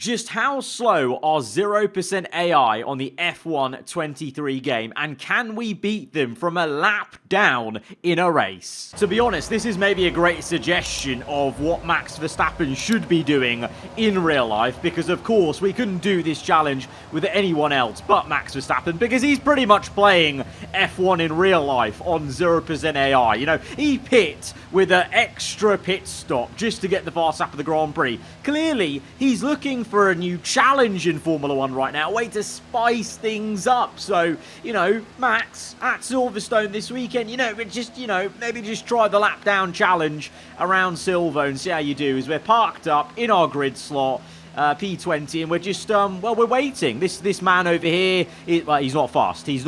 Just how slow are 0% AI on the F1 23 game, and can we beat them from a lap down in a race? To be honest, this is maybe a great suggestion of what Max Verstappen should be doing in real life, because of course we couldn't do this challenge with anyone else but Max Verstappen, because he's pretty much playing F1 in real life on 0% AI. You know, he pit with an extra pit stop just to get the fast lap of the Grand Prix. Clearly, he's looking for a new challenge in Formula 1 right now, a way to spice things up. So, you know, Max, at Silverstone this weekend, maybe just try the lap down challenge around Silver and see how you do, as we're parked up in our grid slot, P20, and we're just, we're waiting. This man over here, he's not fast. He's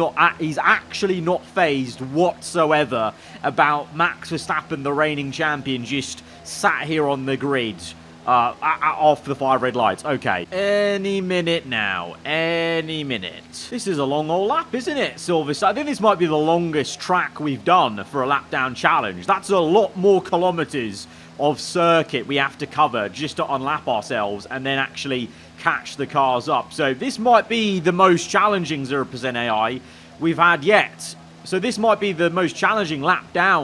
actually not phased whatsoever about Max Verstappen, the reigning champion, just sat here on the grid. Off the 5 red lights. Okay. Any minute now. Any minute. This is a long old lap, isn't it, Silverstone? I think this might be the longest track we've done for a lap down challenge. That's a lot more kilometers of circuit we have to cover just to unlap ourselves and then actually catch the cars up. So this might be the most challenging 0% AI we've had yet. So this might be the most challenging lap down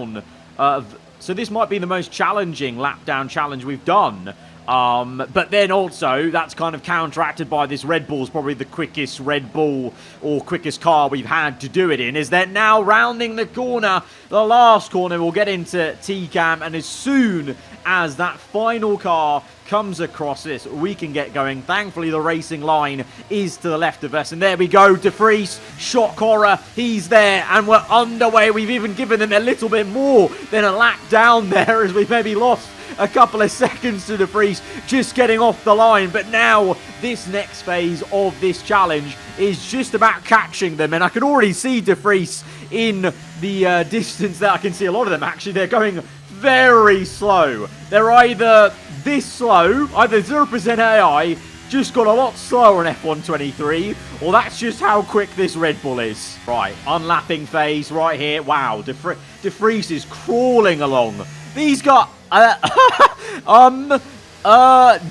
challenge we've done. But then also, that's kind of counteracted by this Red Bull's probably the quickest Red Bull or quickest car we've had to do it in, is they're now rounding the corner, the last corner. We'll get into T-Cam, and as soon as that final car comes across this, we can get going. Thankfully, the racing line is to the left of us, and there we go. De Vries, shock horror, he's there, and we're underway. We've even given them a little bit more than a lap down there, as we've maybe lost a couple of seconds to De Vries just getting off the line. But now this next phase of this challenge is just about catching them, and I can already see De Vries in the distance there. I can see a lot of them actually. They're going very slow. They're either this slow, either 0% AI just got a lot slower on F1 23, or that's just how quick this Red Bull is. Right, unlapping phase right here. Wow, De Vries is crawling along. These got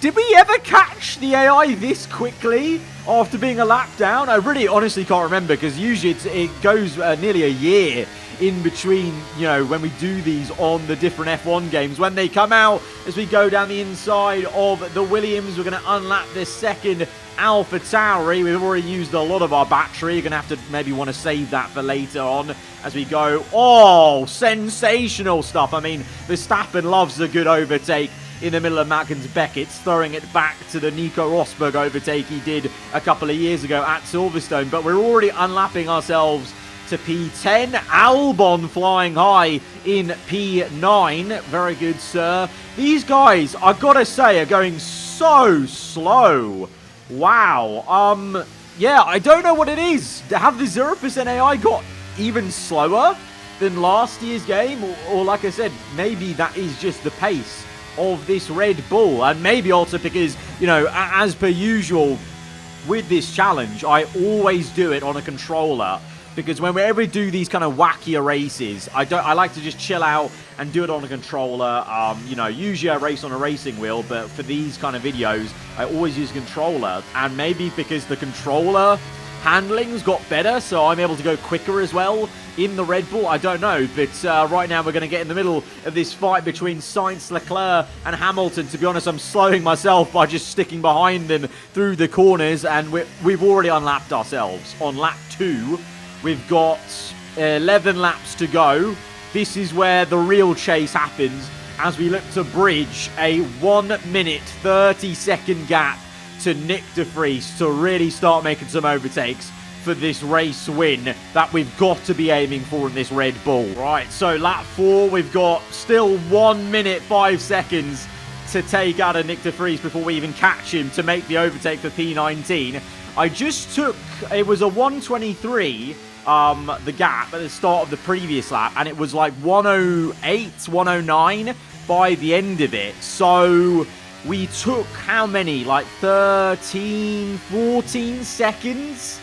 did we ever catch the AI this quickly after being a lap down? I really honestly can't remember, because usually it goes nearly a year in between, you know, when we do these on the different F1 games. When they come out, as we go down the inside of the Williams, we're going to unlap this second Alpha Tauri. We've already used a lot of our battery. You're going to have to maybe want to save that for later on as we go. Oh, sensational stuff. I mean, Verstappen loves a good overtake in the middle of Magnus Beckett's, throwing it back to the Nico Rosberg overtake he did a couple of years ago at Silverstone. But we're already unlapping ourselves to P10. Albon flying high in P9. Very good, sir. These guys, I've got to say, are going so slow. Wow. Yeah, I don't know what it is. Have the 0% AI got even slower than last year's game? Or like I said, maybe that is just the pace of this Red Bull. And maybe also because, you know, as per usual with this challenge, I always do it on a controller, because whenever we do these kind of wackier races, I like to just chill out and do it on a controller. You know, usually I race on a racing wheel, but for these kind of videos, I always use a controller. And maybe because the controller handling's got better, so I'm able to go quicker as well in the Red Bull. I don't know, but right now we're going to get in the middle of this fight between Sainz, Leclerc and Hamilton. To be honest, I'm slowing myself by just sticking behind them through the corners, and we've already unlapped ourselves. On lap 2, we've got 11 laps to go. This is where the real chase happens, as we look to bridge a 1 minute 30-second gap to Nick De Vries to really start making some overtakes for this race win that we've got to be aiming for in this Red Bull. Right, so lap 4, we've got still 1 minute 5 seconds to take out of Nick De Vries before we even catch him to make the overtake for P19. I just took, it was a 123, the gap at the start of the previous lap, and it was like 108, 109 by the end of it. So we took how many? Like 13, 14 seconds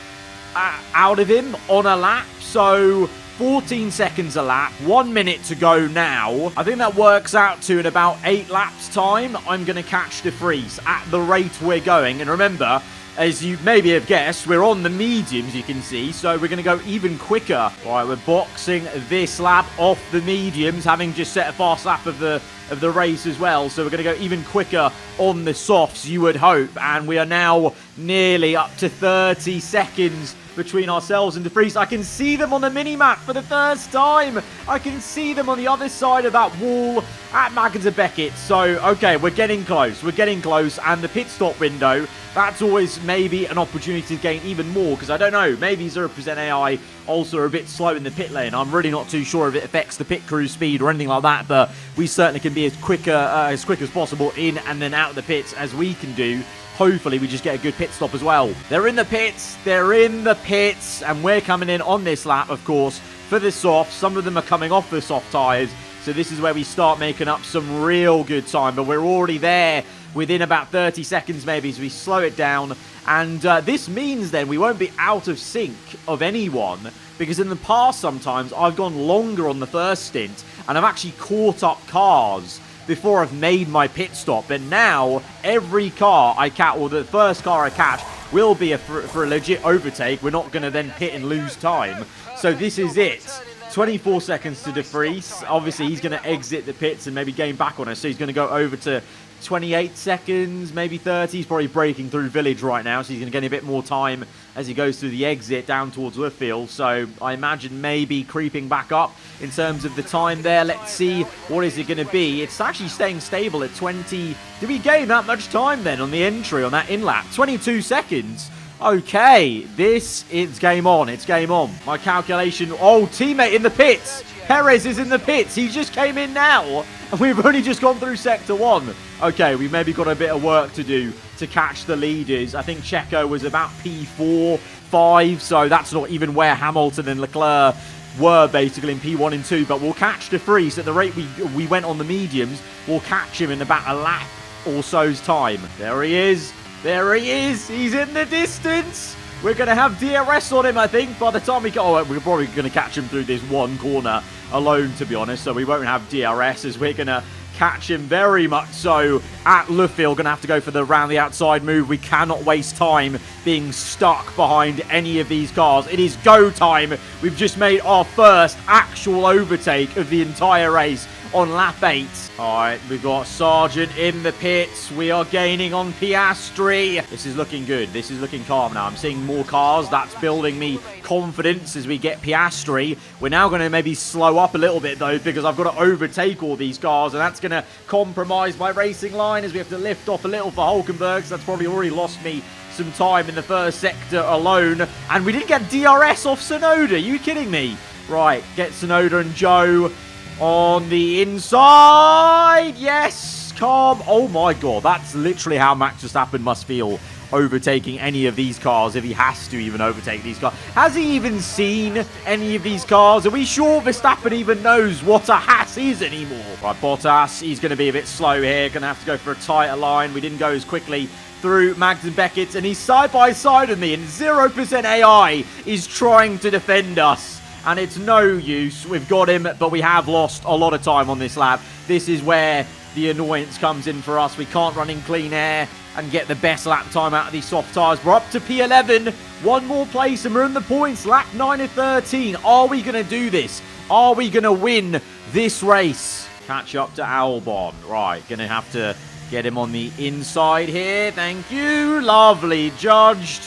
out of him on a lap. So 14 seconds a lap, 1 minute to go now. I think that works out to in about 8 laps time, I'm going to catch De Vries at the rate we're going. And remember, as you maybe have guessed, we're on the mediums, you can see, so we're going to go even quicker. All right, we're boxing this lap off the mediums, having just set a fast lap of the race as well. So we're going to go even quicker on the softs, you would hope. And we are now nearly up to 30 seconds between ourselves and De Vries. I can see them on the mini-map for the first time. I can see them on the other side of that wall at Maggins and Beckett. So, okay, we're getting close. We're getting close. And the pit stop window, that's always maybe an opportunity to gain even more. Because I don't know, maybe 0% AI also are a bit slow in the pit lane. I'm really not too sure if it affects the pit crew speed or anything like that. But we certainly can be as quick as possible in and then out of the pits as we can do. Hopefully, we just get a good pit stop as well. They're in the pits. They're in the pits. And we're coming in on this lap, of course, for the soft. Some of them are coming off the soft tyres. So this is where we start making up some real good time. But we're already there within about 30 seconds maybe. So we slow it down. And this means then we won't be out of sync of anyone. Because in the past sometimes I've gone longer on the first stint. And I've actually caught up cars before I've made my pit stop. And now every car I catch, or the first car I catch, will be for a legit overtake. We're not going to then pit and lose time. So this is it. 24 seconds to De Vries. Obviously, he's going to exit the pits and maybe gain back on us. So he's going to go over to 28 seconds, maybe 30. He's probably breaking through Village right now, so he's going to get a bit more time as he goes through the exit down towards Luffield. So I imagine maybe creeping back up in terms of the time there. Let's see, what is it going to be? It's actually staying stable at 20. Did we gain that much time then on the entry, on that in-lap? 22 seconds. Okay, this is game on. It's game on. My calculation. Oh, teammate in the pits. Perez is in the pits. He just came in now. And we've only just gone through Sector 1. Okay, we've maybe got a bit of work to do to catch the leaders. I think Checo was about P4, 5. So that's not even where Hamilton and Leclerc were basically in P1 and 2. But we'll catch De Vries at the rate we went on the mediums. We'll catch him in about a lap or so's time. There he is. There he is. He's in the distance. We're going to have DRS on him, I think, by the time we go. Oh, we're probably going to catch him through this one corner alone, to be honest. So we won't have DRS as we're going to catch him very much so at Luffield. Going to have to go for the round the outside move. We cannot waste time being stuck behind any of these cars. It is go time. We've just made our first actual overtake of the entire race on lap 8. All right, we've got Sargent in the pits. We are gaining on Piastri. This is looking good. This is looking calm now. I'm seeing more cars. That's building me confidence as we get Piastri. We're now going to maybe slow up a little bit, though, because I've got to overtake all these cars, and that's going to compromise my racing line as we have to lift off a little for Hulkenberg. So that's probably already lost me some time in the first sector alone. And we didn't get DRS off Tsunoda. Are you kidding me? Right, get Tsunoda and Joe on the inside. Yes, calm. Oh my god, that's literally how Max Verstappen must feel overtaking any of these cars, if he has to even overtake these cars. Has he even seen any of these cars? Are we sure Verstappen even knows what a Haas is anymore? Right, Bottas, he's going to be a bit slow here. Going to have to go for a tighter line. We didn't go as quickly through Mags and Beckett, and he's side by side with me, and 0% AI is trying to defend us. And it's no use. We've got him, but we have lost a lot of time on this lap. This is where the annoyance comes in for us. We can't run in clean air and get the best lap time out of these soft tyres. We're up to P11. One more place and we're in the points. Lap 9 of 13. Are we going to do this? Are we going to win this race? Catch up to Albon. Right, going to have to get him on the inside here. Thank you. Lovely judged.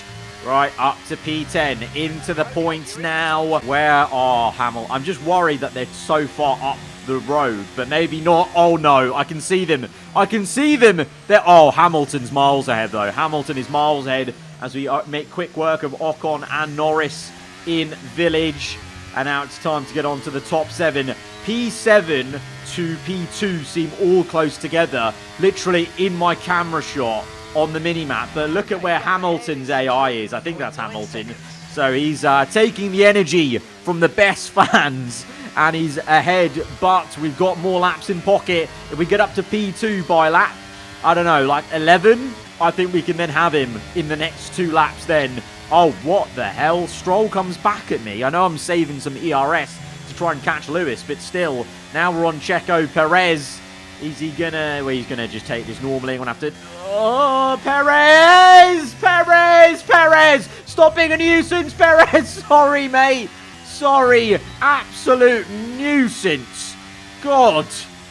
Right, up to P10, into the points now. Where are Hamilton? I'm just worried that they're so far up the road, but maybe not. Oh no, I can see them. I can see them. Oh, Hamilton's miles ahead though. Hamilton is miles ahead as we make quick work of Ocon and Norris in Village. And now it's time to get on to the top 7. P7 to P2 seem all close together, literally in my camera shot on the mini-map. But look at where Hamilton's AI is. I think that's Hamilton. So he's taking the energy from the best fans, and he's ahead. But we've got more laps in pocket. If we get up to P2 by lap, I don't know, like 11, I think we can then have him in the next 2 laps then. Oh, what the hell? Stroll comes back at me. I know I'm saving some ERS to try and catch Lewis, but still, now we're on Checo Perez. Is he gonna... Well, he's gonna just take this normally. I'm gonna have to... Oh, Perez! Perez! Perez! Stop being a nuisance, Perez! Sorry, mate. Sorry. Absolute nuisance. God.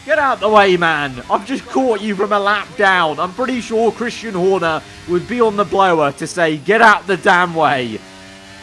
Get out the way, man. I've just caught you from a lap down. I'm pretty sure Christian Horner would be on the blower to say, get out the damn way.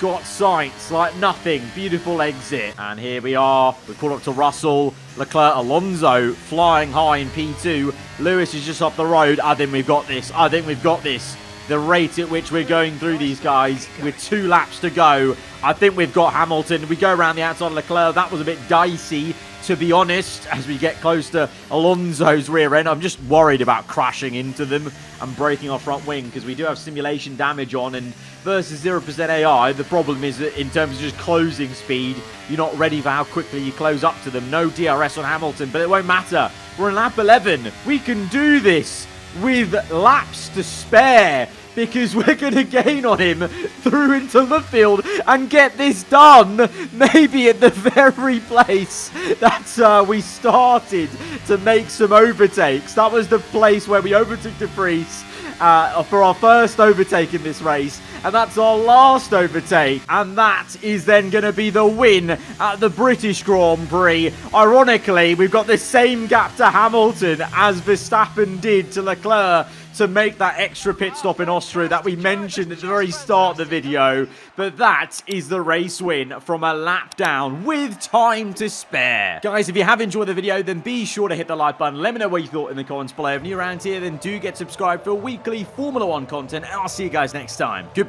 Got sights like nothing. Beautiful exit. And here we are. We've caught up to Russell, Leclerc, Alonso flying high in P2. Lewis is just up the road. I think we've got this. I think we've got this. The rate at which we're going through these guys with 2 laps to go. I think we've got Hamilton. We go around the outside of Leclerc. That was a bit dicey, to be honest, as we get close to Alonso's rear end. I'm just worried about crashing into them and breaking our front wing because we do have simulation damage on, and versus 0% AI, the problem is that in terms of just closing speed, you're not ready for how quickly you close up to them. No DRS on Hamilton, but it won't matter. We're in lap 11. We can do this with laps to spare, because we're going to gain on him through into the field and get this done. Maybe at the very place that we started to make some overtakes. That was the place where we overtook De Vries for our first overtake in this race. And that's our last overtake. And that is then going to be the win at the British Grand Prix. Ironically, we've got the same gap to Hamilton as Verstappen did to Leclerc to make that extra pit stop in Austria that we mentioned at the very start of the video. But that is the race win from a lap down with time to spare. Guys, if you have enjoyed the video, then be sure to hit the like button. Let me know what you thought in the comments below. If you're new around here, then do get subscribed for weekly Formula 1 content. And I'll see you guys next time. Goodbye.